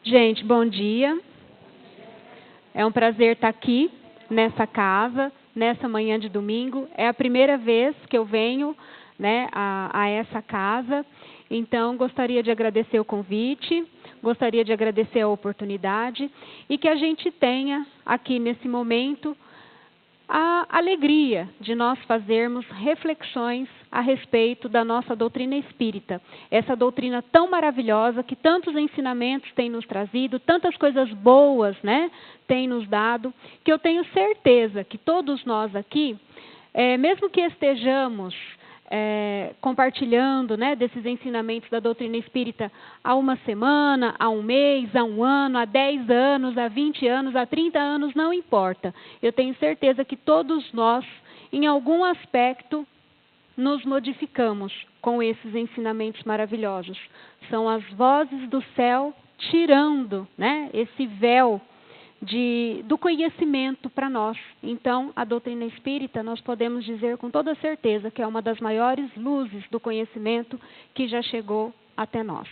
Gente, bom dia. É um prazer estar aqui nessa casa, nessa manhã de domingo. É a primeira vez que eu venho, né, a essa casa. Então, gostaria de agradecer o convite, gostaria de agradecer a oportunidade e que a gente tenha aqui nesse momento a alegria de nós fazermos reflexões a respeito da nossa doutrina espírita. Essa doutrina tão maravilhosa que tantos ensinamentos tem nos trazido, tantas coisas boas, né, tem nos dado, que eu tenho certeza que todos nós aqui, mesmo que estejamos compartilhando, né, desses ensinamentos da doutrina espírita há uma semana, há um mês, há um ano, há 10 anos, há 20 anos, há 30 anos, não importa. Eu tenho certeza que todos nós, em algum aspecto, nos modificamos com esses ensinamentos maravilhosos. São as vozes do céu tirando, né, esse véu do conhecimento para nós. Então, a doutrina espírita, nós podemos dizer com toda certeza que é uma das maiores luzes do conhecimento que já chegou até nós.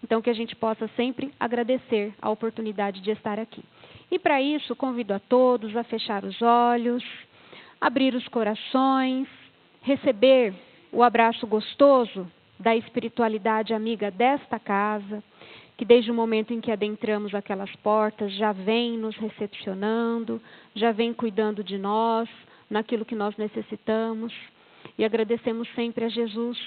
Então, que a gente possa sempre agradecer a oportunidade de estar aqui. E para isso, convido a todos a fechar os olhos, abrir os corações, receber o abraço gostoso da espiritualidade amiga desta casa, que desde o momento em que adentramos aquelas portas já vem nos recepcionando, já vem cuidando de nós, naquilo que nós necessitamos. E agradecemos sempre a Jesus,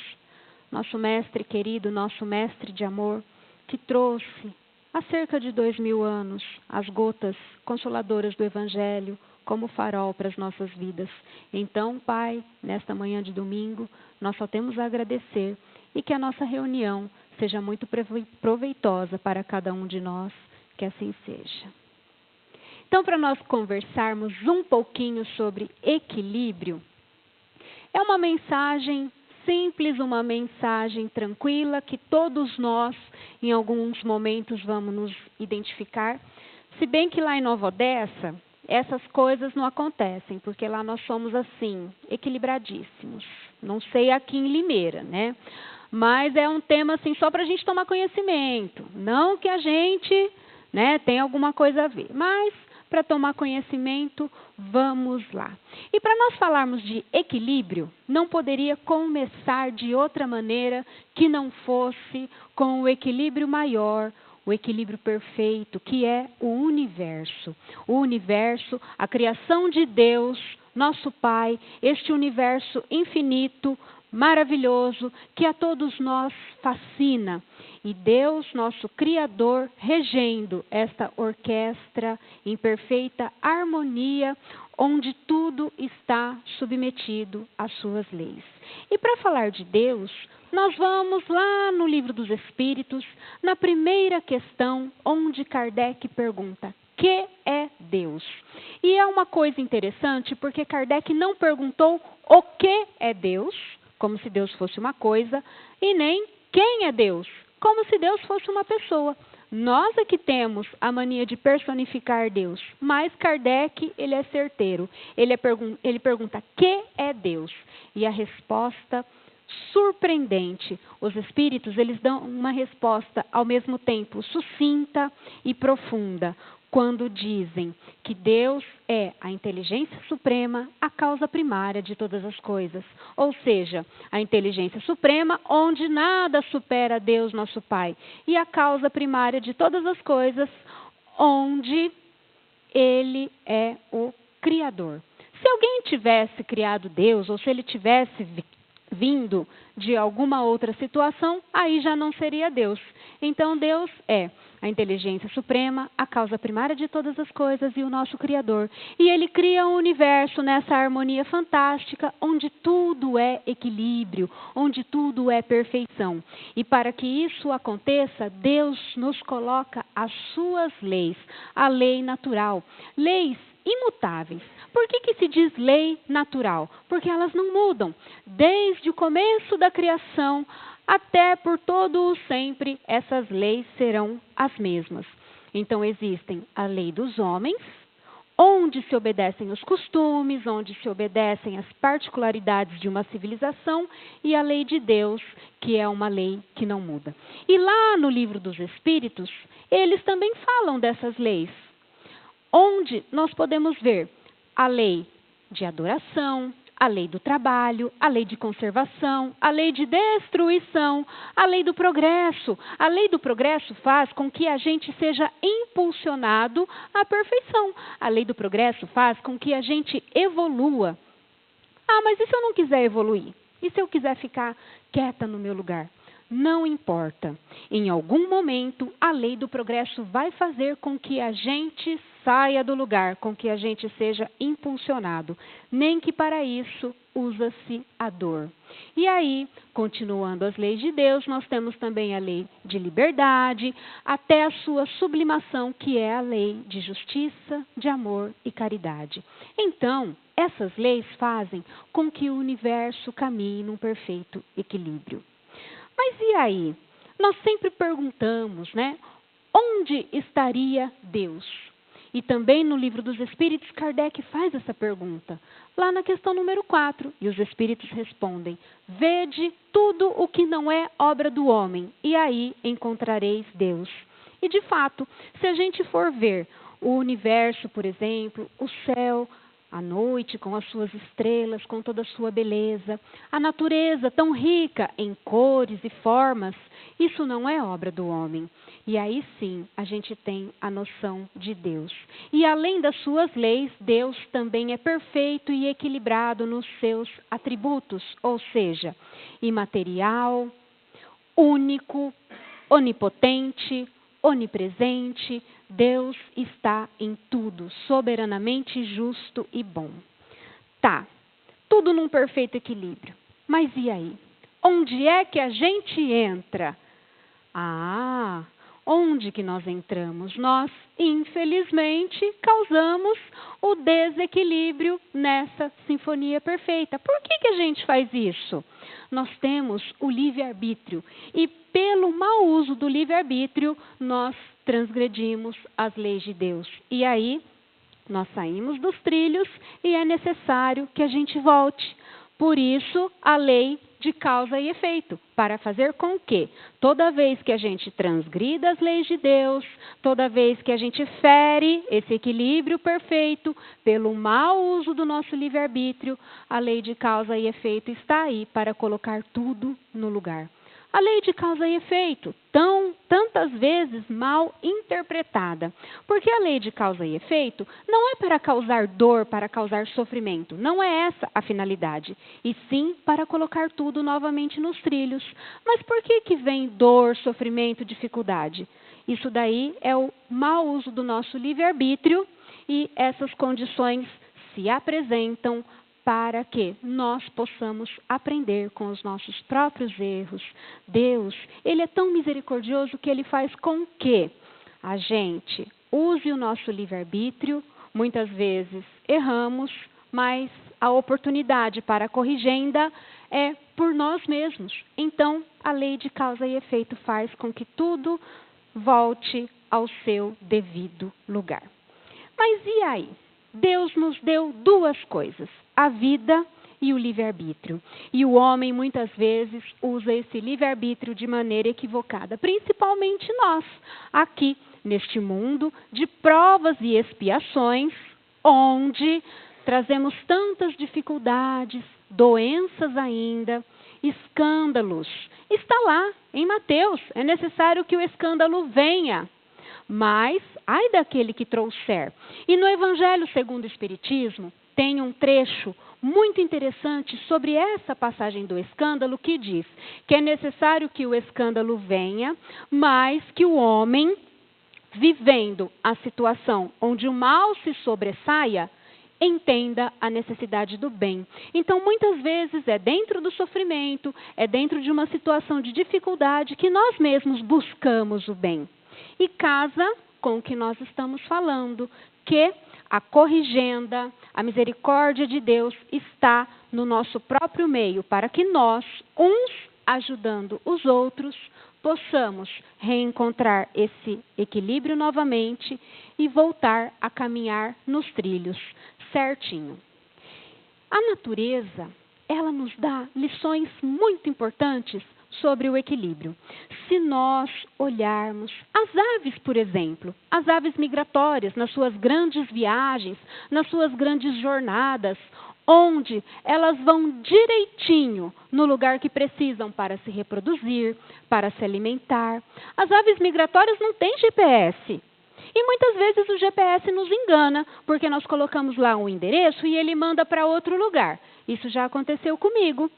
nosso mestre querido, nosso mestre de amor, que trouxe há cerca de 2000 anos as gotas consoladoras do Evangelho como farol para as nossas vidas. Então, Pai, nesta manhã de domingo, nós só temos a agradecer e que a nossa reunião seja muito proveitosa para cada um de nós, que assim seja. Então, para nós conversarmos um pouquinho sobre equilíbrio, é uma mensagem simples, uma mensagem tranquila, que todos nós, em alguns momentos, vamos nos identificar. Se bem que lá em Nova Odessa, essas coisas não acontecem, porque lá nós somos assim, equilibradíssimos. Não sei aqui em Limeira, né? Mas é um tema assim só para a gente tomar conhecimento. Não que a gente, né, tenha alguma coisa a ver. Mas para tomar conhecimento, vamos lá. E para nós falarmos de equilíbrio, não poderia começar de outra maneira que não fosse com o equilíbrio maior, o equilíbrio perfeito, que é o universo. O universo, a criação de Deus, nosso Pai, este universo infinito, maravilhoso, que a todos nós fascina. E Deus, nosso Criador, regendo esta orquestra em perfeita harmonia, onde tudo está submetido às suas leis. E para falar de Deus, nós vamos lá no Livro dos Espíritos, na primeira questão, onde Kardec pergunta: que é Deus? E é uma coisa interessante, porque Kardec não perguntou o que é Deus, como se Deus fosse uma coisa, e nem quem é Deus, como se Deus fosse uma pessoa. Nós é que temos a mania de personificar Deus, mas Kardec, ele é certeiro. Ele pergunta: que é Deus? E a resposta surpreendente. Os espíritos, eles dão uma resposta ao mesmo tempo sucinta e profunda, quando dizem que Deus é a inteligência suprema, a causa primária de todas as coisas. Ou seja, a inteligência suprema, onde nada supera Deus, nosso Pai. E a causa primária de todas as coisas, onde Ele é o Criador. Se alguém tivesse criado Deus, ou se Ele tivesse vindo de alguma outra situação, aí já não seria Deus. Então, Deus é a inteligência suprema, a causa primária de todas as coisas e o nosso Criador. E Ele cria um universo nessa harmonia fantástica, onde tudo é equilíbrio, onde tudo é perfeição. E para que isso aconteça, Deus nos coloca as suas leis, a lei natural, leis imutáveis. Por que se diz lei natural? Porque elas não mudam. Desde o começo da criação até por todo o sempre, essas leis serão as mesmas. Então, existem a lei dos homens, onde se obedecem os costumes, onde se obedecem as particularidades de uma civilização, e a lei de Deus, que é uma lei que não muda. E lá no livro dos Espíritos, eles também falam dessas leis, onde nós podemos ver a lei de adoração, a lei do trabalho, a lei de conservação, a lei de destruição, a lei do progresso. A lei do progresso faz com que a gente seja impulsionado à perfeição. A lei do progresso faz com que a gente evolua. Ah, mas e se eu não quiser evoluir? E se eu quiser ficar quieta no meu lugar? Não importa. Em algum momento, a lei do progresso vai fazer com que a gente saia do lugar, com que a gente seja impulsionado. Nem que para isso usa-se a dor. E aí, continuando as leis de Deus, nós temos também a lei de liberdade, até a sua sublimação, que é a lei de justiça, de amor e caridade. Então, essas leis fazem com que o universo caminhe num perfeito equilíbrio. Mas e aí? Nós sempre perguntamos, né? Onde estaria Deus? E também no livro dos Espíritos, Kardec faz essa pergunta, lá na questão número 4. E os Espíritos respondem: vede tudo o que não é obra do homem, e aí encontrareis Deus. E de fato, se a gente for ver o universo, por exemplo, o céu, a noite com as suas estrelas, com toda a sua beleza, a natureza tão rica em cores e formas, isso não é obra do homem. E aí sim a gente tem a noção de Deus. E além das suas leis, Deus também é perfeito e equilibrado nos seus atributos, ou seja, imaterial, único, onipotente, onipresente. Deus está em tudo, soberanamente justo e bom. Tá, tudo num perfeito equilíbrio. Mas e aí? Onde é que a gente entra? Ah, onde que nós entramos? Nós, infelizmente, causamos o desequilíbrio nessa sinfonia perfeita. Por que a gente faz isso? Nós temos o livre-arbítrio e pelo mau uso do livre-arbítrio, nós transgredimos as leis de Deus. E aí, nós saímos dos trilhos e é necessário que a gente volte. Por isso, a lei de causa e efeito, para fazer com que, toda vez que a gente transgrida as leis de Deus, toda vez que a gente fere esse equilíbrio perfeito, pelo mau uso do nosso livre-arbítrio, a lei de causa e efeito está aí para colocar tudo no lugar. A lei de causa e efeito, tantas vezes mal interpretada. Porque a lei de causa e efeito não é para causar dor, para causar sofrimento. Não é essa a finalidade. E sim para colocar tudo novamente nos trilhos. Mas por que vem dor, sofrimento, dificuldade? Isso daí é o mau uso do nosso livre-arbítrio e essas condições se apresentam para que nós possamos aprender com os nossos próprios erros. Deus, Ele é tão misericordioso que Ele faz com que a gente use o nosso livre-arbítrio. Muitas vezes erramos, mas a oportunidade para a corrigenda é por nós mesmos. Então, a lei de causa e efeito faz com que tudo volte ao seu devido lugar. Mas e aí? Deus nos deu duas coisas, a vida e o livre-arbítrio. E o homem, muitas vezes, usa esse livre-arbítrio de maneira equivocada, principalmente nós, aqui, neste mundo de provas e expiações, onde trazemos tantas dificuldades, doenças ainda, escândalos. Está lá, em Mateus, é necessário que o escândalo venha. Mas, ai daquele que trouxer. E no Evangelho segundo o Espiritismo, tem um trecho muito interessante sobre essa passagem do escândalo que diz que é necessário que o escândalo venha, mas que o homem, vivendo a situação onde o mal se sobressaia, entenda a necessidade do bem. Então, muitas vezes é dentro do sofrimento, é dentro de uma situação de dificuldade que nós mesmos buscamos o bem. E casa com o que nós estamos falando, que a corrigenda, a misericórdia de Deus está no nosso próprio meio, para que nós, uns ajudando os outros, possamos reencontrar esse equilíbrio novamente e voltar a caminhar nos trilhos certinho. A natureza, ela nos dá lições muito importantes sobre o equilíbrio. Se nós olharmos as aves, por exemplo, as aves migratórias, nas suas grandes viagens, nas suas grandes jornadas, onde elas vão direitinho no lugar que precisam para se reproduzir, para se alimentar. As aves migratórias não têm GPS. E muitas vezes o GPS nos engana, porque nós colocamos lá um endereço e ele manda para outro lugar. Isso já aconteceu comigo.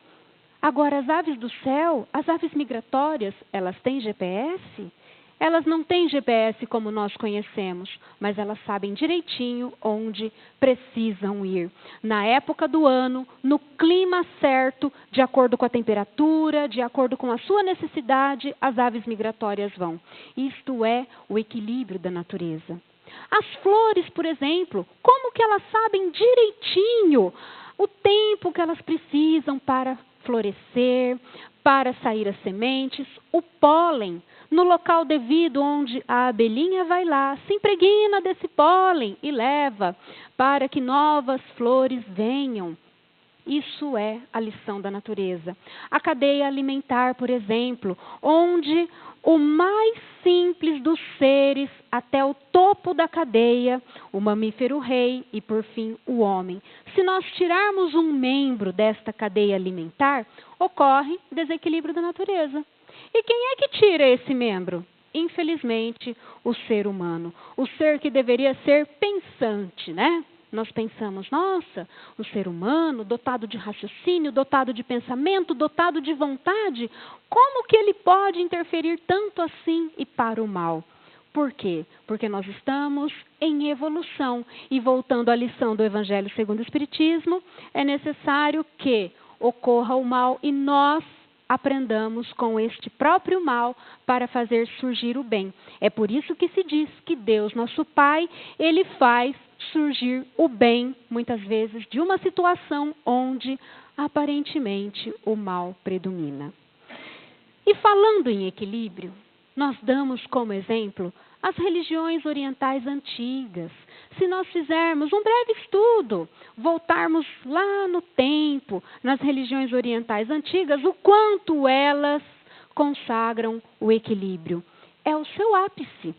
Agora, as aves do céu, as aves migratórias, elas têm GPS? Elas não têm GPS como nós conhecemos, mas elas sabem direitinho onde precisam ir. Na época do ano, no clima certo, de acordo com a temperatura, de acordo com a sua necessidade, as aves migratórias vão. Isto é o equilíbrio da natureza. As flores, por exemplo, como que elas sabem direitinho o tempo que elas precisam para florescer, para sair as sementes, o pólen, no local devido onde a abelhinha vai lá, se impregna desse pólen e leva para que novas flores venham. Isso é a lição da natureza. A cadeia alimentar, por exemplo, onde o mais simples dos seres até o topo da cadeia, o mamífero rei e, por fim, o homem. Se nós tirarmos um membro desta cadeia alimentar, ocorre desequilíbrio da natureza. E quem é que tira esse membro? Infelizmente, o ser humano. O ser que deveria ser pensante, né? Nós pensamos, nossa, o ser humano, dotado de raciocínio, dotado de pensamento, dotado de vontade, como que ele pode interferir tanto assim e para o mal? Por quê? Porque nós estamos em evolução. E voltando à lição do Evangelho segundo o Espiritismo, é necessário que ocorra o mal e nós aprendamos com este próprio mal para fazer surgir o bem. É por isso que se diz que Deus, nosso Pai, Ele faz surgir o bem, muitas vezes, de uma situação onde aparentemente o mal predomina. E falando em equilíbrio, nós damos como exemplo as religiões orientais antigas. Se nós fizermos um breve estudo, voltarmos lá no tempo, nas religiões orientais antigas, o quanto elas consagram o equilíbrio. É o seu ápice.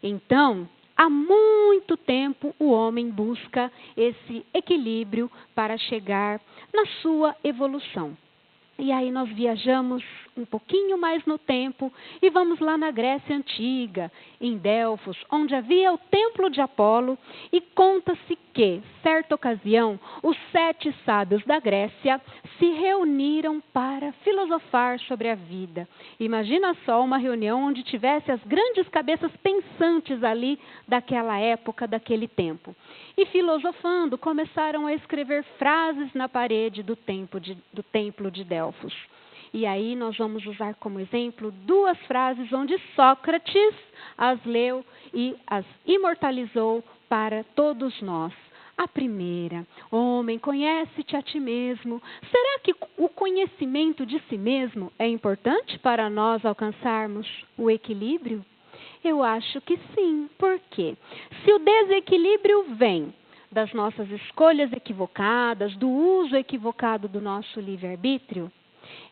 Então, há muito tempo o homem busca esse equilíbrio para chegar na sua evolução. E aí nós viajamos um pouquinho mais no tempo e vamos lá na Grécia Antiga, em Delfos, onde havia o templo de Apolo, e conta-se que, certa ocasião, os 7 sábios da Grécia se reuniram para filosofar sobre a vida. Imagina só uma reunião onde tivesse as grandes cabeças pensantes ali daquela época, daquele tempo. E filosofando, começaram a escrever frases na parede do templo de Delfos. E aí nós vamos usar como exemplo 2 frases onde Sócrates as leu e as imortalizou para todos nós. A primeira: homem, conhece-te a ti mesmo. Será que o conhecimento de si mesmo é importante para nós alcançarmos o equilíbrio? Eu acho que sim. Por quê? Se o desequilíbrio vem das nossas escolhas equivocadas, do uso equivocado do nosso livre-arbítrio,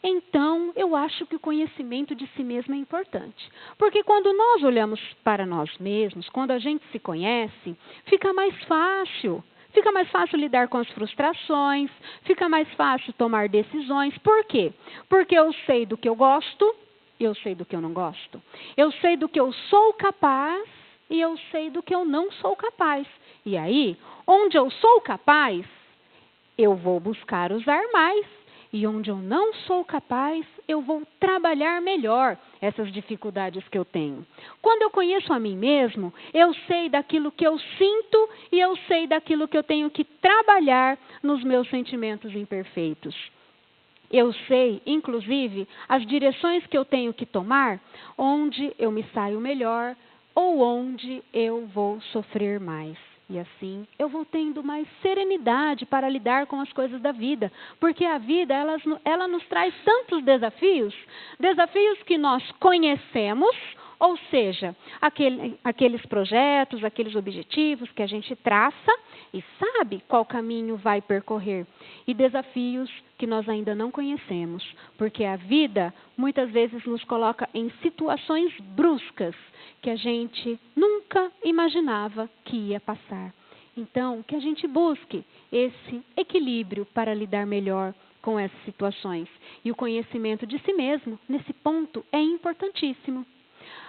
então eu acho que o conhecimento de si mesmo é importante. Porque quando nós olhamos para nós mesmos, quando a gente se conhece, fica mais fácil. Fica mais fácil lidar com as frustrações, fica mais fácil tomar decisões. Por quê? Porque eu sei do que eu gosto, eu sei do que eu não gosto. Eu sei do que eu sou capaz e eu sei do que eu não sou capaz. E aí, onde eu sou capaz, eu vou buscar usar mais. E onde eu não sou capaz, eu vou trabalhar melhor essas dificuldades que eu tenho. Quando eu conheço a mim mesmo, eu sei daquilo que eu sinto e eu sei daquilo que eu tenho que trabalhar nos meus sentimentos imperfeitos. Eu sei, inclusive, as direções que eu tenho que tomar, onde eu me saio melhor ou onde eu vou sofrer mais. E assim eu vou tendo mais serenidade para lidar com as coisas da vida. Porque a vida, ela nos traz tantos desafios. Desafios que nós conhecemos, ou seja, aqueles projetos, aqueles objetivos que a gente traça e sabe qual caminho vai percorrer. E desafios que nós ainda não conhecemos. Porque a vida muitas vezes nos coloca em situações bruscas que a gente nunca imaginava que ia passar. Então, que a gente busque esse equilíbrio para lidar melhor com essas situações. E o conhecimento de si mesmo, nesse ponto, é importantíssimo.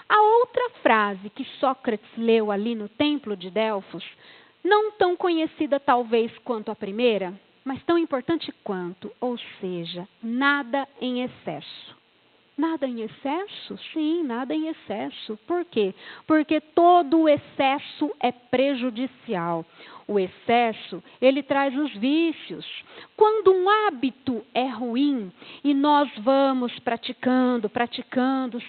A outra frase que Sócrates leu ali no Templo de Delfos, não tão conhecida talvez quanto a primeira, mas tão importante quanto, ou seja, nada em excesso. Nada em excesso? Sim, nada em excesso. Por quê? Porque todo o excesso é prejudicial. O excesso, ele traz os vícios. Quando um hábito é ruim e nós vamos praticando,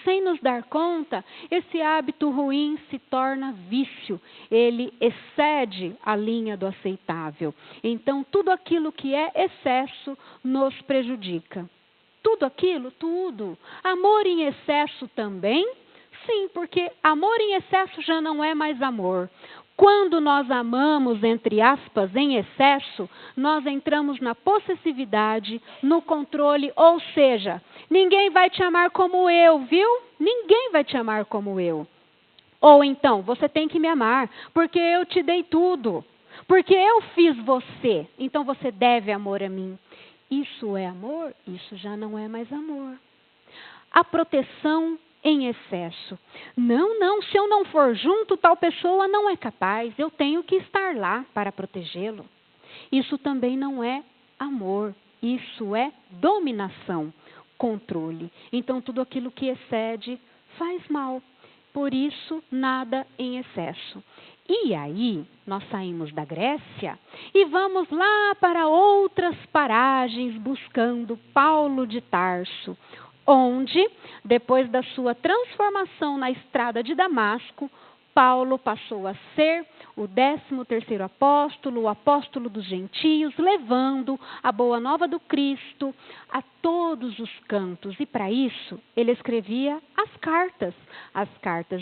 sem nos dar conta, esse hábito ruim se torna vício. Ele excede a linha do aceitável. Então, tudo aquilo que é excesso nos prejudica. Tudo aquilo? Tudo. Amor em excesso também? Sim, porque amor em excesso já não é mais amor. Quando nós amamos, entre aspas, em excesso, nós entramos na possessividade, no controle, ou seja, ninguém vai te amar como eu, viu? Ninguém vai te amar como eu. Ou então, você tem que me amar, porque eu te dei tudo. Porque eu fiz você, então você deve amor a mim. Isso é amor? Isso já não é mais amor. A proteção em excesso. Não, se eu não for junto, tal pessoa não é capaz. Eu tenho que estar lá para protegê-lo. Isso também não é amor. Isso é dominação, controle. Então, tudo aquilo que excede faz mal. Por isso, nada em excesso. E aí, nós saímos da Grécia e vamos lá para outras paragens buscando Paulo de Tarso, onde, depois da sua transformação na estrada de Damasco, Paulo passou a ser o 13º apóstolo, o apóstolo dos gentios, levando a boa nova do Cristo a todos os cantos. E para isso, ele escrevia as cartas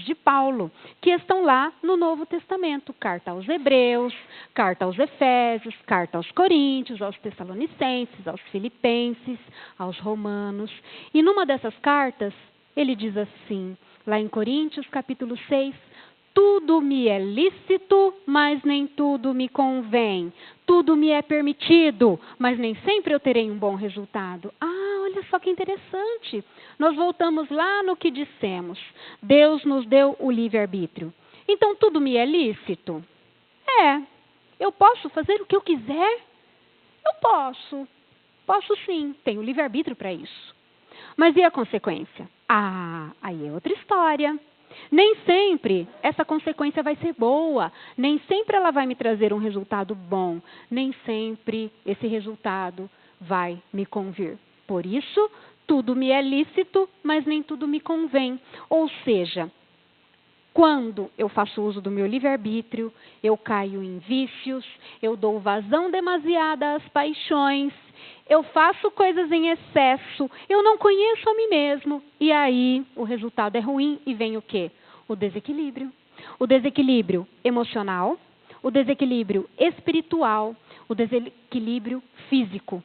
de Paulo, que estão lá no Novo Testamento. Carta aos Hebreus, carta aos Efésios, carta aos Coríntios, aos Tessalonicenses, aos Filipenses, aos Romanos. E numa dessas cartas, ele diz assim, lá em Coríntios, capítulo 6, tudo me é lícito, mas nem tudo me convém. Tudo me é permitido, mas nem sempre eu terei um bom resultado. Olha só que interessante. Nós voltamos lá no que dissemos. Deus nos deu o livre-arbítrio. Então, tudo me é lícito? Eu posso fazer o que eu quiser? Eu posso. Posso sim, tenho livre-arbítrio para isso. Mas e a consequência? Aí é outra história. Nem sempre essa consequência vai ser boa, nem sempre ela vai me trazer um resultado bom, nem sempre esse resultado vai me convir. Por isso, tudo me é lícito, mas nem tudo me convém. Ou seja, quando eu faço uso do meu livre-arbítrio, eu caio em vícios, eu dou vazão demasiada às paixões, eu faço coisas em excesso, eu não conheço a mim mesmo. E aí o resultado é ruim e vem o quê? O desequilíbrio. O desequilíbrio emocional, o desequilíbrio espiritual, o desequilíbrio físico.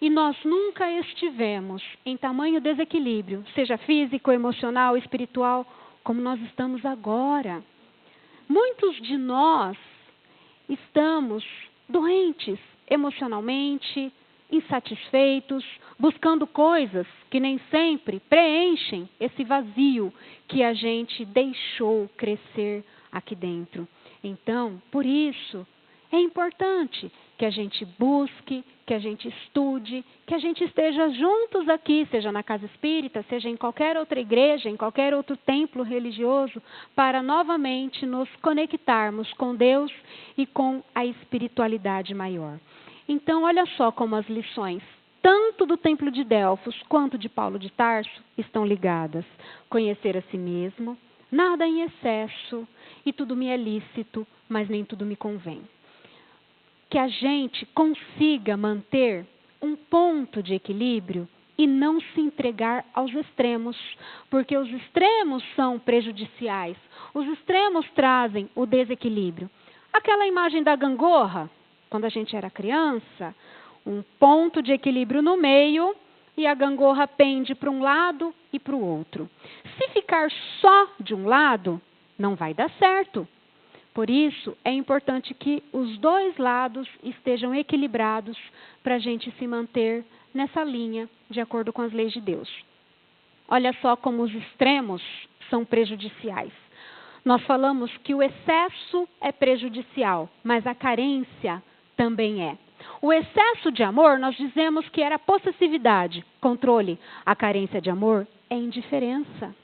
E nós nunca estivemos em tamanho desequilíbrio, seja físico, emocional, espiritual, como nós estamos agora. Muitos de nós estamos doentes emocionalmente, insatisfeitos, buscando coisas que nem sempre preenchem esse vazio que a gente deixou crescer aqui dentro. Então, por isso, é importante que a gente busque, que a gente estude, que a gente esteja juntos aqui, seja na casa espírita, seja em qualquer outra igreja, em qualquer outro templo religioso, para novamente nos conectarmos com Deus e com a espiritualidade maior. Então, olha só como as lições, tanto do Templo de Delfos quanto de Paulo de Tarso, estão ligadas. Conhecer a si mesmo, nada em excesso, e tudo me é lícito, mas nem tudo me convém. Que a gente consiga manter um ponto de equilíbrio e não se entregar aos extremos, porque os extremos são prejudiciais. Os extremos trazem o desequilíbrio. Aquela imagem da gangorra, quando a gente era criança, um ponto de equilíbrio no meio e a gangorra pende para um lado e para o outro. Se ficar só de um lado, não vai dar certo. Por isso, é importante que os dois lados estejam equilibrados para a gente se manter nessa linha, de acordo com as leis de Deus. Olha só como os extremos são prejudiciais. Nós falamos que o excesso é prejudicial, mas a carência também é. O excesso de amor, nós dizemos que era possessividade, controle. A carência de amor é indiferença.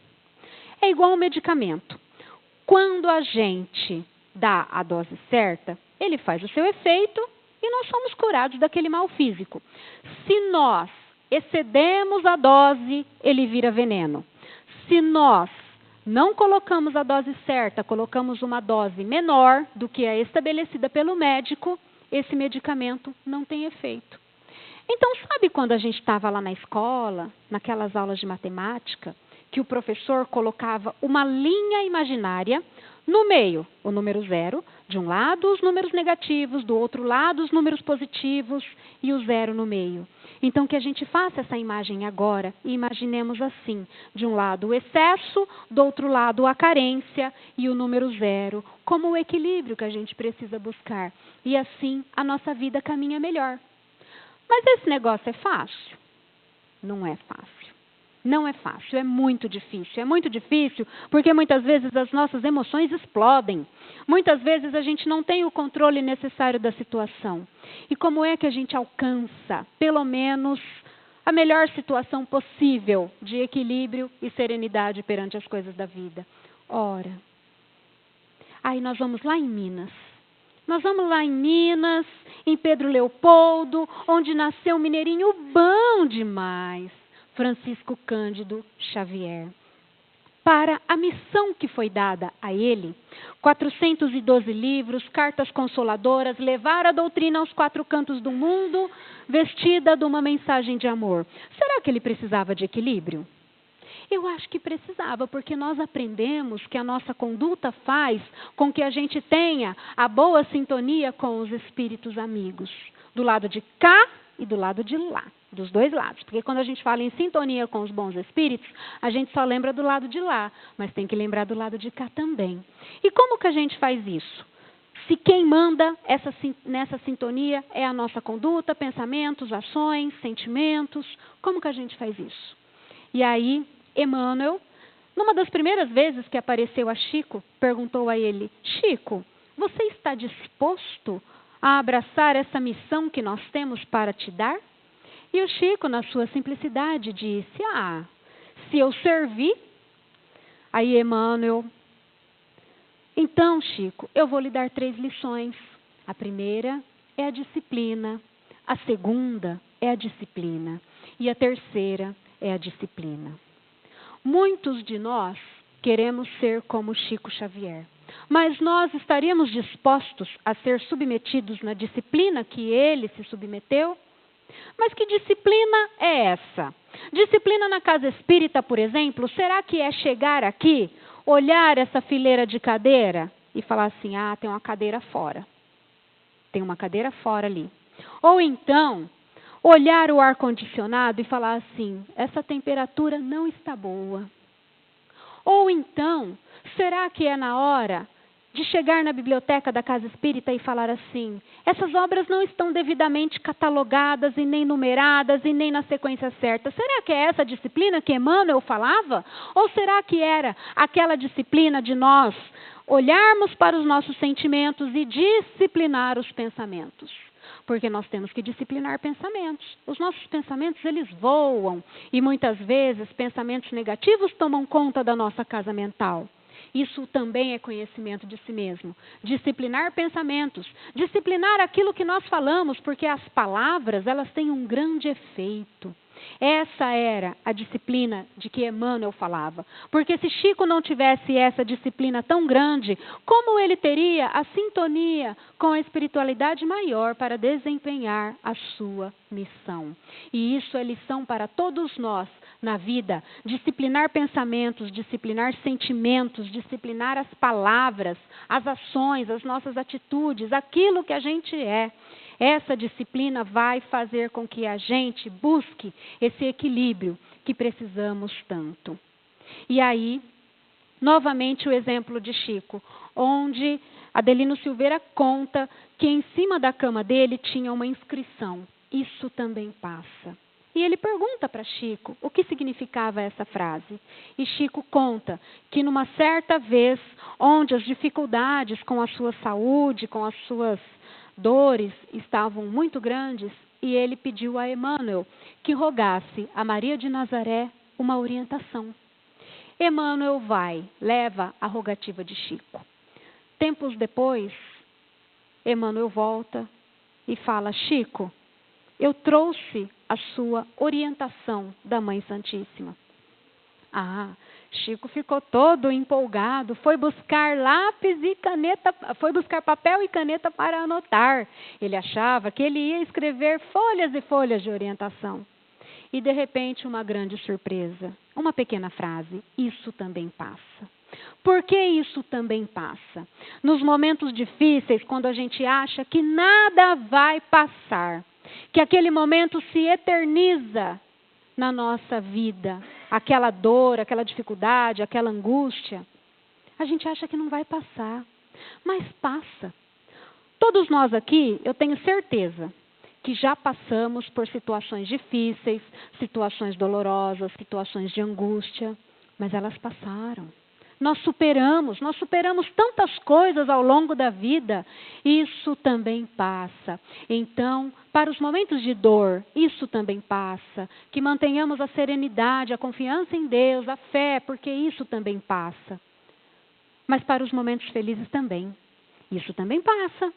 É igual um medicamento. Quando a gente dá a dose certa, ele faz o seu efeito e nós somos curados daquele mal físico. Se nós excedemos a dose, ele vira veneno. Se nós não colocamos a dose certa, colocamos uma dose menor do que a estabelecida pelo médico, esse medicamento não tem efeito. Então, sabe quando a gente estava lá na escola, naquelas aulas de matemática, que o professor colocava uma linha imaginária no meio, o número 0, de um lado os números negativos, do outro lado os números positivos e o 0 no meio. Então, que a gente faça essa imagem agora e imaginemos assim, de um lado o excesso, do outro lado a carência e o número 0, como o equilíbrio que a gente precisa buscar. E assim a nossa vida caminha melhor. Mas esse negócio é fácil? Não é fácil. Não é fácil, é muito difícil. É muito difícil porque muitas vezes as nossas emoções explodem. Muitas vezes a gente não tem o controle necessário da situação. E como é que a gente alcança, pelo menos, a melhor situação possível de equilíbrio e serenidade perante as coisas da vida? Ora, aí nós vamos lá em Minas. Nós vamos lá em Minas, em Pedro Leopoldo, onde nasceu um mineirinho bom demais, Francisco Cândido Xavier. Para a missão que foi dada a ele, 412 livros, cartas consoladoras, levar a doutrina aos 4 cantos do mundo, vestida de uma mensagem de amor. Será que ele precisava de equilíbrio? Eu acho que precisava, porque nós aprendemos que a nossa conduta faz com que a gente tenha a boa sintonia com os espíritos amigos, do lado de cá e do lado de lá, dos dois lados. Porque quando a gente fala em sintonia com os bons espíritos, a gente só lembra do lado de lá, mas tem que lembrar do lado de cá também. E como que a gente faz isso? Se quem manda nessa sintonia é a nossa conduta, pensamentos, ações, sentimentos, como que a gente faz isso? E aí, Emmanuel, numa das primeiras vezes que apareceu a Chico, perguntou a ele: Chico, você está disposto a abraçar essa missão que nós temos para te dar? E o Chico, na sua simplicidade, disse: se eu servir. Aí Emmanuel: então, Chico, eu vou lhe dar 3 lições. A primeira é a disciplina, a segunda é a disciplina e a terceira é a disciplina. Muitos de nós queremos ser como Chico Xavier, mas nós estaríamos dispostos a ser submetidos na disciplina que ele se submeteu? Mas que disciplina é essa? Disciplina na casa espírita, por exemplo, será que é chegar aqui, olhar essa fileira de cadeira e falar assim: tem uma cadeira fora. Tem uma cadeira fora ali. Ou então, olhar o ar-condicionado e falar assim: essa temperatura não está boa. Ou então, será que é na hora de chegar na biblioteca da Casa Espírita e falar assim: essas obras não estão devidamente catalogadas e nem numeradas e nem na sequência certa. Será que é essa disciplina que Emmanuel falava? Ou será que era aquela disciplina de nós olharmos para os nossos sentimentos e disciplinar os pensamentos? Porque nós temos que disciplinar pensamentos. Os nossos pensamentos, eles voam. E muitas vezes pensamentos negativos tomam conta da nossa casa mental. Isso também é conhecimento de si mesmo. Disciplinar pensamentos. Disciplinar aquilo que nós falamos, porque as palavras, elas têm um grande efeito. Essa era a disciplina de que Emmanuel falava. Porque se Chico não tivesse essa disciplina tão grande, como ele teria a sintonia com a espiritualidade maior para desempenhar a sua missão? E isso é lição para todos nós na vida. Disciplinar pensamentos, disciplinar sentimentos, disciplinar as palavras, as ações, as nossas atitudes, aquilo que a gente é. Essa disciplina vai fazer com que a gente busque esse equilíbrio que precisamos tanto. E aí, novamente o exemplo de Chico, onde Adelino Silveira conta que em cima da cama dele tinha uma inscrição: isso também passa. E ele pergunta para Chico o que significava essa frase. E Chico conta que numa certa vez, onde as dificuldades com a sua saúde, com as suas dores estavam muito grandes, e ele pediu a Emmanuel que rogasse a Maria de Nazaré uma orientação. Emmanuel leva a rogativa de Chico. Tempos depois, Emmanuel volta e fala: Chico, eu trouxe a sua orientação da Mãe Santíssima. Chico ficou todo empolgado, foi buscar lápis e caneta, foi buscar papel e caneta para anotar. Ele achava que ele ia escrever folhas e folhas de orientação. E de repente uma grande surpresa, uma pequena frase: isso também passa. Por que isso também passa? Nos momentos difíceis, quando a gente acha que nada vai passar, que aquele momento se eterniza na nossa vida, aquela dor, aquela dificuldade, aquela angústia, a gente acha que não vai passar, mas passa. Todos nós aqui, eu tenho certeza, que já passamos por situações difíceis, situações dolorosas, situações de angústia, mas elas passaram. Nós superamos tantas coisas ao longo da vida, isso também passa. Então, para os momentos de dor, isso também passa. Que mantenhamos a serenidade, a confiança em Deus, a fé, porque isso também passa. Mas para os momentos felizes também, isso também passa.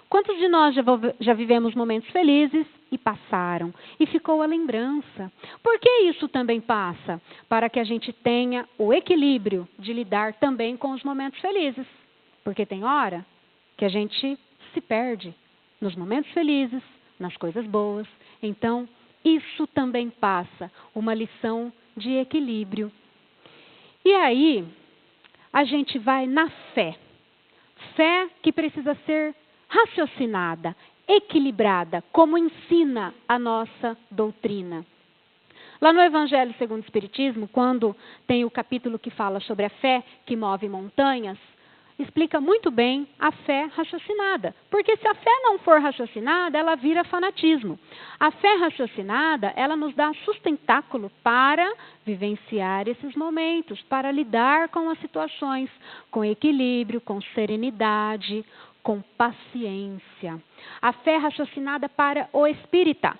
Quantos de nós já vivemos momentos felizes e passaram? E ficou a lembrança. Por que isso também passa? Para que a gente tenha o equilíbrio de lidar também com os momentos felizes. Porque tem hora que a gente se perde nos momentos felizes, nas coisas boas. Então, isso também passa. Uma lição de equilíbrio. E aí, a gente vai na fé. Fé que precisa ser raciocinada, equilibrada, como ensina a nossa doutrina. Lá no Evangelho segundo o Espiritismo, quando tem o capítulo que fala sobre a fé que move montanhas, explica muito bem a fé raciocinada. Porque se a fé não for raciocinada, ela vira fanatismo. A fé raciocinada, ela nos dá sustentáculo para vivenciar esses momentos, para lidar com as situações, com equilíbrio, com serenidade, com paciência. A fé raciocinada para o espírita,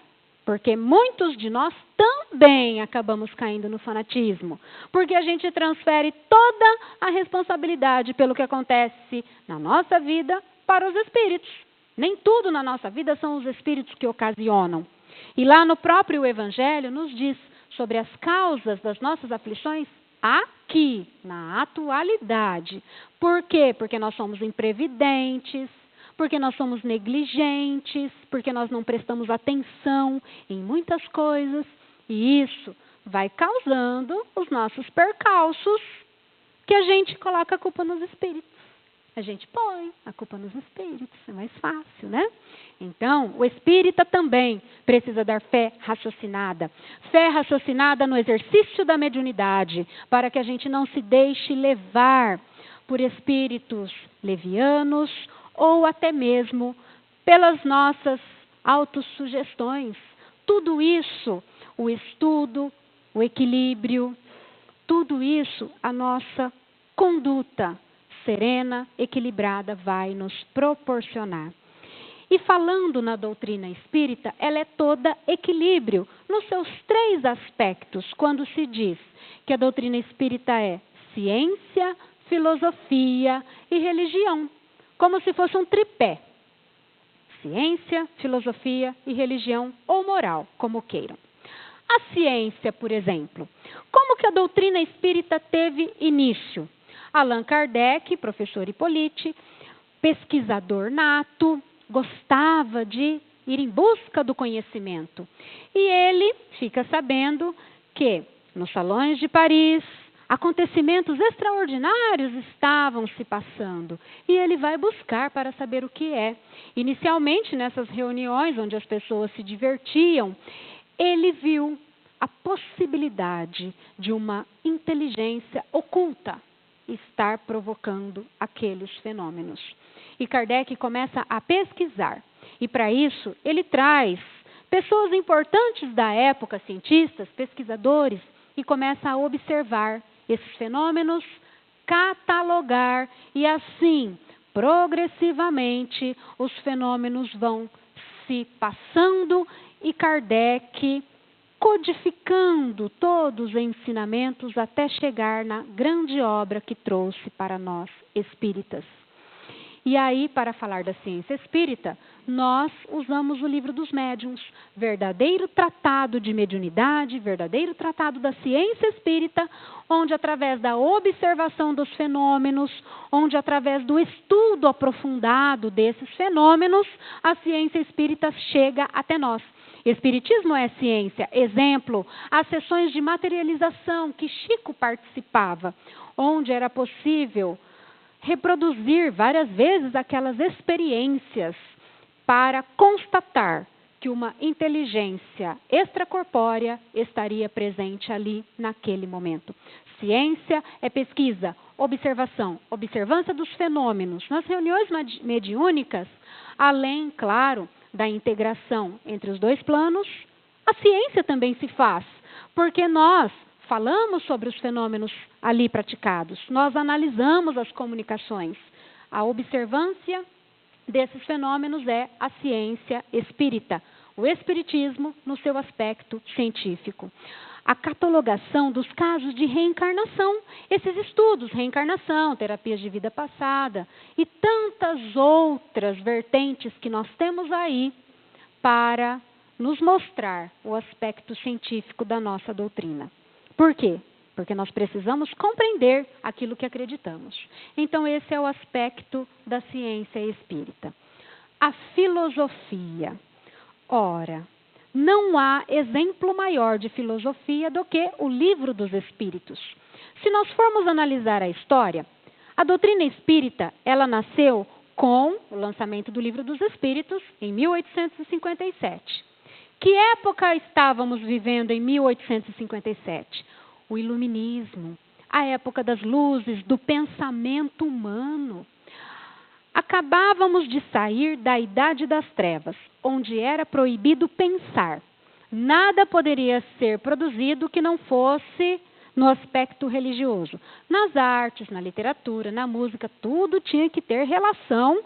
porque muitos de nós também acabamos caindo no fanatismo, porque a gente transfere toda a responsabilidade pelo que acontece na nossa vida para os espíritos. Nem tudo na nossa vida são os espíritos que ocasionam. E lá no próprio Evangelho nos diz sobre as causas das nossas aflições aqui, na atualidade. Por quê? Porque nós somos imprevidentes, porque nós somos negligentes, porque nós não prestamos atenção em muitas coisas, e isso vai causando os nossos percalços, que a gente coloca a culpa nos espíritos. A gente põe a culpa nos espíritos, é mais fácil, né? Então, o espírita também precisa dar fé raciocinada. Fé raciocinada no exercício da mediunidade, para que a gente não se deixe levar por espíritos levianos ou até mesmo pelas nossas autossugestões. Tudo isso, o estudo, o equilíbrio, tudo isso, a nossa conduta serena, equilibrada, vai nos proporcionar. E falando na doutrina espírita, ela é toda equilíbrio nos seus 3 aspectos, quando se diz que a doutrina espírita é ciência, filosofia e religião, como se fosse um tripé. Ciência, filosofia e religião, ou moral, como queiram. a ciência, por exemplo. Como que a doutrina espírita teve início? Allan Kardec, professor Hippolyte, pesquisador nato, gostava de ir em busca do conhecimento. E ele fica sabendo que nos salões de Paris, acontecimentos extraordinários estavam se passando. E ele vai buscar para saber o que é. Inicialmente, nessas reuniões onde as pessoas se divertiam, ele viu a possibilidade de uma inteligência oculta estar provocando aqueles fenômenos. E Kardec começa a pesquisar. E para isso, ele traz pessoas importantes da época, cientistas, pesquisadores, e começa a observar esses fenômenos, catalogar, e assim, progressivamente, os fenômenos vão se passando e Kardec codificando todos os ensinamentos até chegar na grande obra que trouxe para nós espíritas. E aí, para falar da ciência espírita, nós usamos o livro dos médiuns, verdadeiro tratado de mediunidade, verdadeiro tratado da ciência espírita, onde através da observação dos fenômenos, onde através do estudo aprofundado desses fenômenos, a ciência espírita chega até nós. Espiritismo é ciência. Exemplo, as sessões de materialização que Chico participava, onde era possível reproduzir várias vezes aquelas experiências para constatar que uma inteligência extracorpórea estaria presente ali naquele momento. Ciência é pesquisa, observação, observância dos fenômenos. Nas reuniões mediúnicas, além, claro, da integração entre os dois planos, a ciência também se faz, porque nós falamos sobre os fenômenos ali praticados, nós analisamos as comunicações. A observância desses fenômenos é a ciência espírita, o espiritismo no seu aspecto científico. A catalogação dos casos de reencarnação, esses estudos, reencarnação, terapias de vida passada e tantas outras vertentes que nós temos aí para nos mostrar o aspecto científico da nossa doutrina. Por quê? Porque nós precisamos compreender aquilo que acreditamos. Então, esse é o aspecto da ciência espírita. A filosofia. Ora, não há exemplo maior de filosofia do que o Livro dos Espíritos. Se nós formos analisar a história, a doutrina espírita, ela nasceu com o lançamento do Livro dos Espíritos em 1857. Que época estávamos vivendo em 1857? O iluminismo, a época das luzes, do pensamento humano. Acabávamos de sair da Idade das Trevas, onde era proibido pensar. Nada poderia ser produzido que não fosse no aspecto religioso. Nas artes, na literatura, na música, tudo tinha que ter relação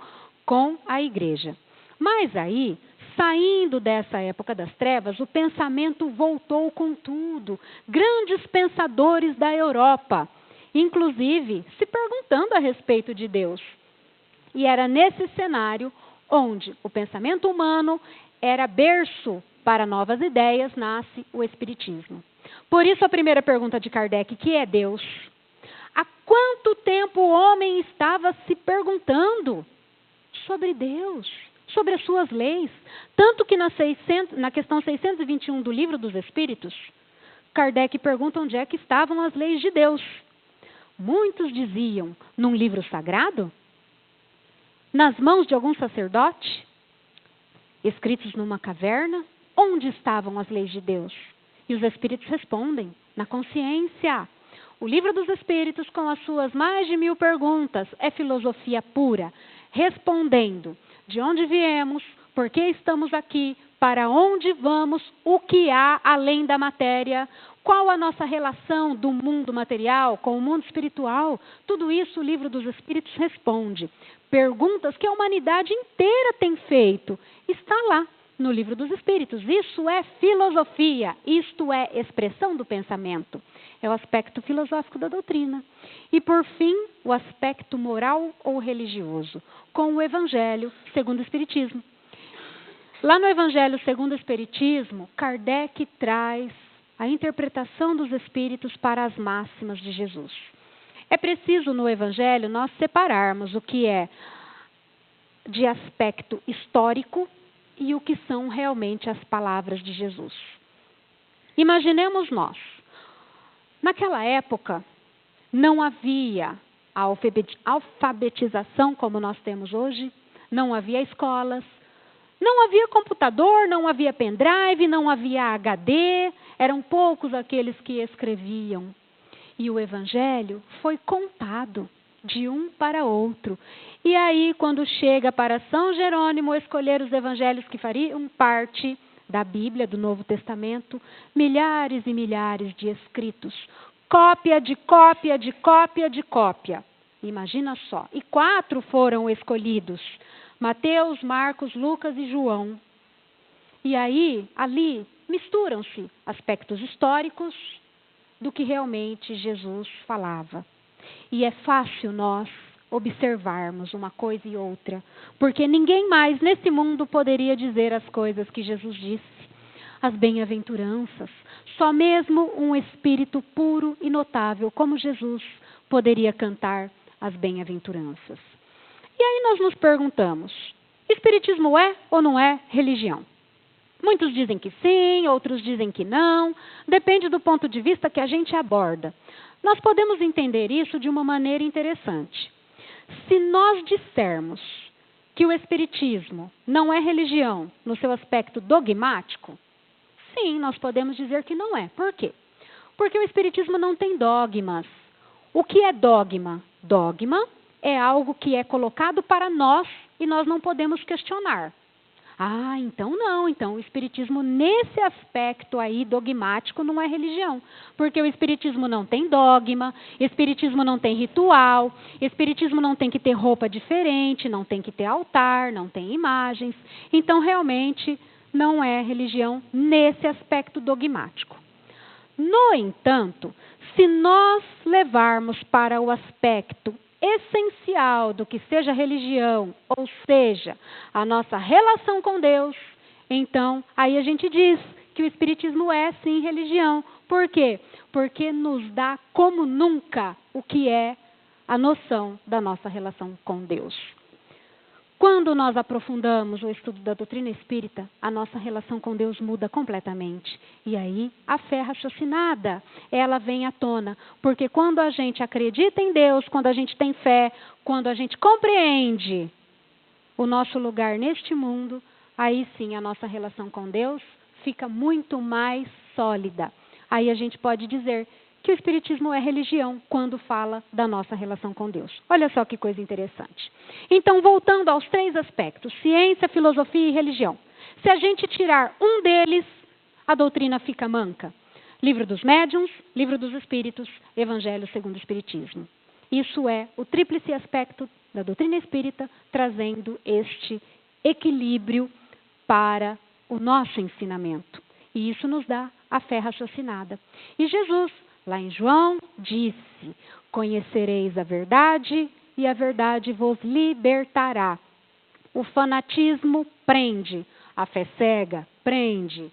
com a igreja. Mas aí, saindo dessa época das trevas, o pensamento voltou com tudo. Grandes pensadores da Europa, inclusive se perguntando a respeito de Deus. E era nesse cenário onde o pensamento humano era berço para novas ideias, nasce o Espiritismo. Por isso a primeira pergunta de Kardec, que é Deus? Há quanto tempo o homem estava se perguntando sobre Deus, sobre as suas leis? Tanto que na questão 621 do Livro dos Espíritos, Kardec pergunta onde é que estavam as leis de Deus. Muitos diziam, num livro sagrado? Nas mãos de algum sacerdote? Escritos numa caverna? Onde estavam as leis de Deus? E os Espíritos respondem, na consciência. O Livro dos Espíritos, com as suas mais de 1000 perguntas, é filosofia pura, respondendo de onde viemos, por que estamos aqui, para onde vamos, o que há além da matéria, qual a nossa relação do mundo material com o mundo espiritual. Tudo isso o Livro dos Espíritos responde. Perguntas que a humanidade inteira tem feito. Está lá no Livro dos Espíritos. Isso é filosofia, isto é expressão do pensamento. É o aspecto filosófico da doutrina. E, por fim, o aspecto moral ou religioso, com o Evangelho segundo o Espiritismo. Lá no Evangelho segundo o Espiritismo, Kardec traz a interpretação dos Espíritos para as máximas de Jesus. É preciso no Evangelho nós separarmos o que é de aspecto histórico e o que são realmente as palavras de Jesus. Imaginemos nós, naquela época não havia a alfabetização como nós temos hoje, não havia escolas, não havia computador, não havia pendrive, não havia HD, eram poucos aqueles que escreviam. E o Evangelho foi contado de um para outro. E aí, quando chega para São Jerônimo escolher os evangelhos que fariam parte da Bíblia, do Novo Testamento, milhares e milhares de escritos. Cópia de cópia de cópia de cópia. Imagina só. E 4 foram escolhidos. Mateus, Marcos, Lucas e João. E aí, ali, misturam-se aspectos históricos do que realmente Jesus falava. E é fácil nós observarmos uma coisa e outra, porque ninguém mais nesse mundo poderia dizer as coisas que Jesus disse. As bem-aventuranças, só mesmo um espírito puro e notável como Jesus poderia cantar as bem-aventuranças. E aí nós nos perguntamos, espiritismo é ou não é religião? Muitos dizem que sim, outros dizem que não, depende do ponto de vista que a gente aborda. Nós podemos entender isso de uma maneira interessante. Se nós dissermos que o espiritismo não é religião no seu aspecto dogmático, sim, nós podemos dizer que não é. Por quê? Porque o espiritismo não tem dogmas. O que é dogma? Dogma é algo que é colocado para nós e nós não podemos questionar. Ah, então não. Então o espiritismo nesse aspecto aí dogmático não é religião. Porque o espiritismo não tem dogma, espiritismo não tem ritual, espiritismo não tem que ter roupa diferente, não tem que ter altar, não tem imagens. Então realmente não é religião nesse aspecto dogmático. No entanto, se nós levarmos para o aspecto essencial do que seja religião, ou seja, a nossa relação com Deus, então aí a gente diz que o espiritismo é sim religião. Por quê? Porque nos dá como nunca o que é a noção da nossa relação com Deus. Quando nós aprofundamos o estudo da doutrina espírita, a nossa relação com Deus muda completamente. E aí, a fé raciocinada, ela vem à tona. Porque quando a gente acredita em Deus, quando a gente tem fé, quando a gente compreende o nosso lugar neste mundo, aí sim a nossa relação com Deus fica muito mais sólida. Aí a gente pode dizer que o espiritismo é religião quando fala da nossa relação com Deus. Olha só que coisa interessante. Então, voltando aos 3 aspectos, ciência, filosofia e religião. Se a gente tirar um deles, a doutrina fica manca. Livro dos Médiuns, Livro dos Espíritos, Evangelho segundo o Espiritismo. Isso é o tríplice aspecto da doutrina espírita, trazendo este equilíbrio para o nosso ensinamento. E isso nos dá a fé raciocinada. E Jesus, lá em João, disse: conhecereis a verdade e a verdade vos libertará. O fanatismo prende, a fé cega prende,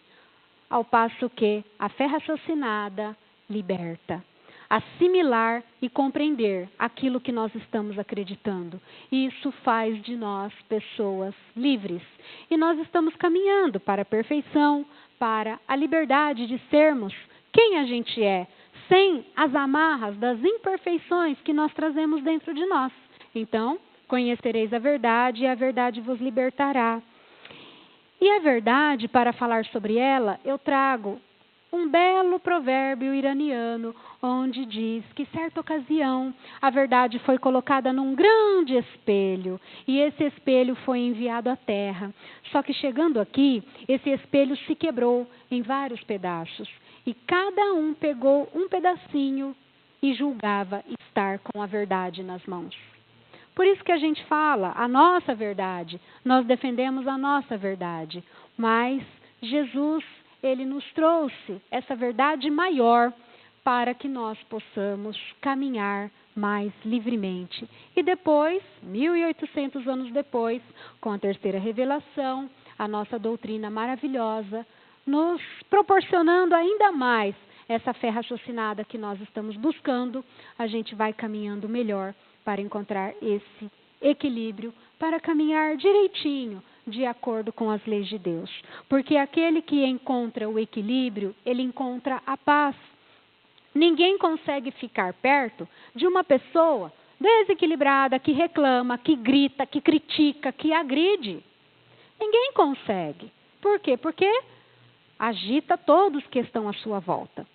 ao passo que a fé raciocinada liberta. Assimilar e compreender aquilo que nós estamos acreditando. Isso faz de nós pessoas livres. E nós estamos caminhando para a perfeição, para a liberdade de sermos quem a gente é, sem as amarras das imperfeições que nós trazemos dentro de nós. Então, conhecereis a verdade e a verdade vos libertará. E a verdade, para falar sobre ela, eu trago um belo provérbio iraniano, onde diz que, certa ocasião, a verdade foi colocada num grande espelho, e esse espelho foi enviado à terra. Só que, chegando aqui, esse espelho se quebrou em vários pedaços, e cada um pegou um pedacinho e julgava estar com a verdade nas mãos. Por isso que a gente fala a nossa verdade, nós defendemos a nossa verdade, mas Jesus, ele nos trouxe essa verdade maior para que nós possamos caminhar mais livremente. E depois, 1800 anos depois, com a terceira revelação, a nossa doutrina maravilhosa nos proporcionando ainda mais essa fé raciocinada que nós estamos buscando, a gente vai caminhando melhor para encontrar esse equilíbrio, para caminhar direitinho, de acordo com as leis de Deus. Porque aquele que encontra o equilíbrio, ele encontra a paz. Ninguém consegue ficar perto de uma pessoa desequilibrada, que reclama, que grita, que critica, que agride. Ninguém consegue. Por quê? Porque agita todos que estão à sua volta.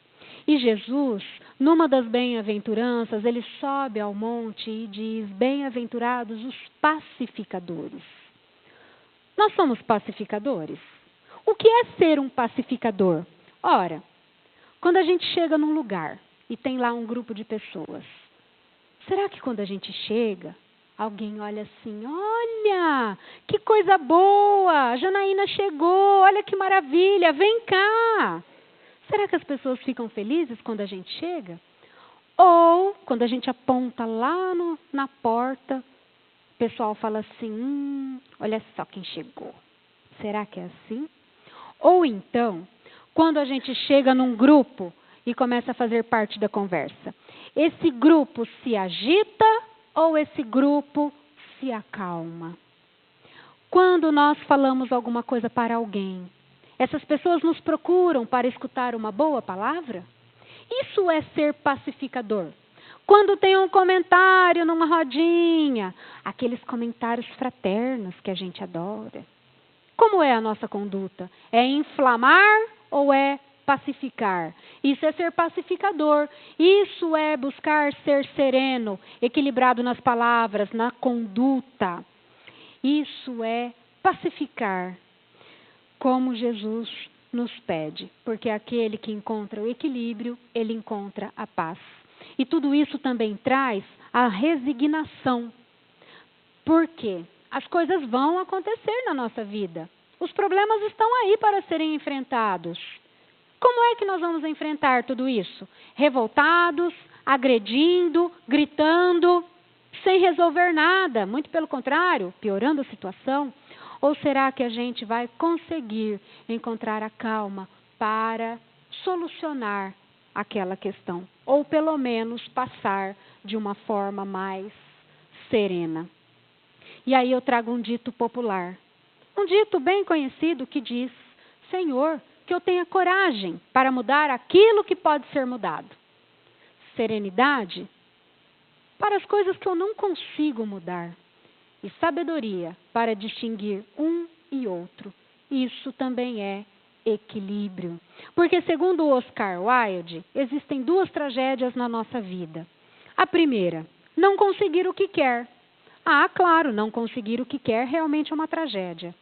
E Jesus, numa das bem-aventuranças, ele sobe ao monte e diz: bem-aventurados os pacificadores. Nós somos pacificadores? O que é ser um pacificador? Ora, quando a gente chega num lugar e tem lá um grupo de pessoas, será que quando a gente chega, alguém olha assim: olha, que coisa boa, a Janaína chegou, olha que maravilha, vem cá. Será que as pessoas ficam felizes quando a gente chega? Ou, quando a gente aponta lá na porta, o pessoal fala assim: olha só quem chegou. Será que é assim? Ou então, quando a gente chega num grupo e começa a fazer parte da conversa, esse grupo se agita ou esse grupo se acalma? Quando nós falamos alguma coisa para alguém, essas pessoas nos procuram para escutar uma boa palavra? Isso é ser pacificador. Quando tem um comentário numa rodinha, aqueles comentários fraternos que a gente adora. Como é a nossa conduta? É inflamar ou é pacificar? Isso é ser pacificador. Isso é buscar ser sereno, equilibrado nas palavras, na conduta. Isso é pacificar, como Jesus nos pede. Porque aquele que encontra o equilíbrio, ele encontra a paz. E tudo isso também traz a resignação. Por quê? As coisas vão acontecer na nossa vida. Os problemas estão aí para serem enfrentados. Como é que nós vamos enfrentar tudo isso? Revoltados, agredindo, gritando, sem resolver nada. Muito pelo contrário, piorando a situação. Ou será que a gente vai conseguir encontrar a calma para solucionar aquela questão? Ou pelo menos passar de uma forma mais serena? E aí eu trago um dito popular. Um dito bem conhecido que diz: Senhor, que eu tenha coragem para mudar aquilo que pode ser mudado. Serenidade para as coisas que eu não consigo mudar. E sabedoria para distinguir um e outro. Isso também é equilíbrio. Porque, segundo Oscar Wilde, existem duas tragédias na nossa vida. A primeira, não conseguir o que quer. Ah, claro, não conseguir o que quer realmente é uma tragédia.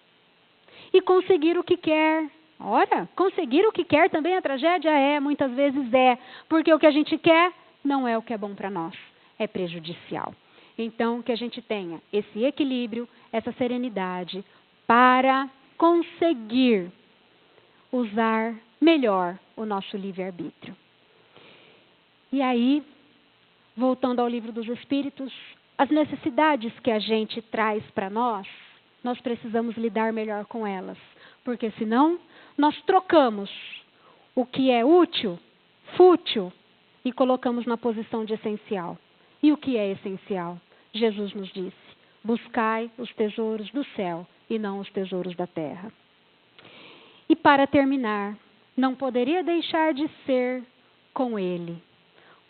E conseguir o que quer. Ora, conseguir o que quer também é tragédia? É, muitas vezes é. Porque o que a gente quer não é o que é bom para nós. É prejudicial. Então, que a gente tenha esse equilíbrio, essa serenidade, para conseguir usar melhor o nosso livre-arbítrio. E aí, voltando ao Livro dos Espíritos, as necessidades que a gente traz para nós precisamos lidar melhor com elas. Porque senão, nós trocamos o que é útil, fútil, e colocamos na posição de essencial. E o que é essencial? Jesus nos disse: buscai os tesouros do céu e não os tesouros da terra. E para terminar, não poderia deixar de ser com Ele,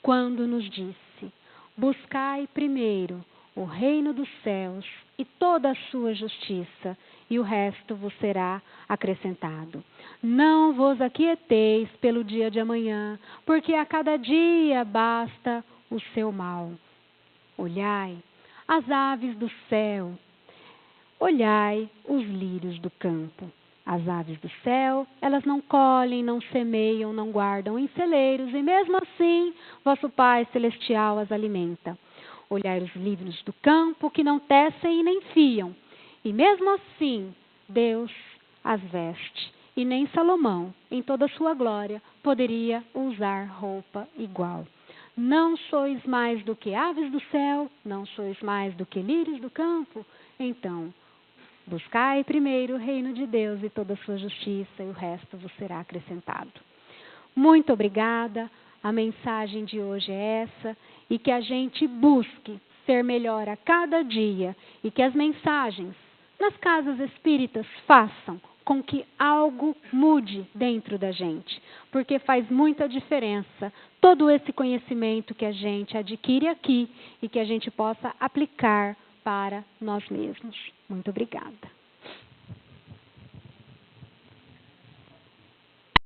quando nos disse: buscai primeiro o reino dos céus e toda a sua justiça, e o resto vos será acrescentado. Não vos aquieteis pelo dia de amanhã, porque a cada dia basta o seu mal. Olhai as aves do céu, olhai os lírios do campo. As aves do céu, elas não colhem, não semeiam, não guardam em celeiros, e mesmo assim, vosso Pai Celestial as alimenta. Olhai os lírios do campo, que não tecem e nem fiam, e mesmo assim, Deus as veste. E nem Salomão, em toda a sua glória, poderia usar roupa igual. Não sois mais do que aves do céu, não sois mais do que lírios do campo. Então, Buscai primeiro o reino de Deus e toda a sua justiça, e o resto vos será acrescentado. Muito obrigada. A mensagem de hoje é essa, e que a gente busque ser melhor a cada dia, e que as mensagens nas casas espíritas façam com que algo mude dentro da gente, porque faz muita diferença todo esse conhecimento que a gente adquire aqui e que a gente possa aplicar para nós mesmos. Muito obrigada.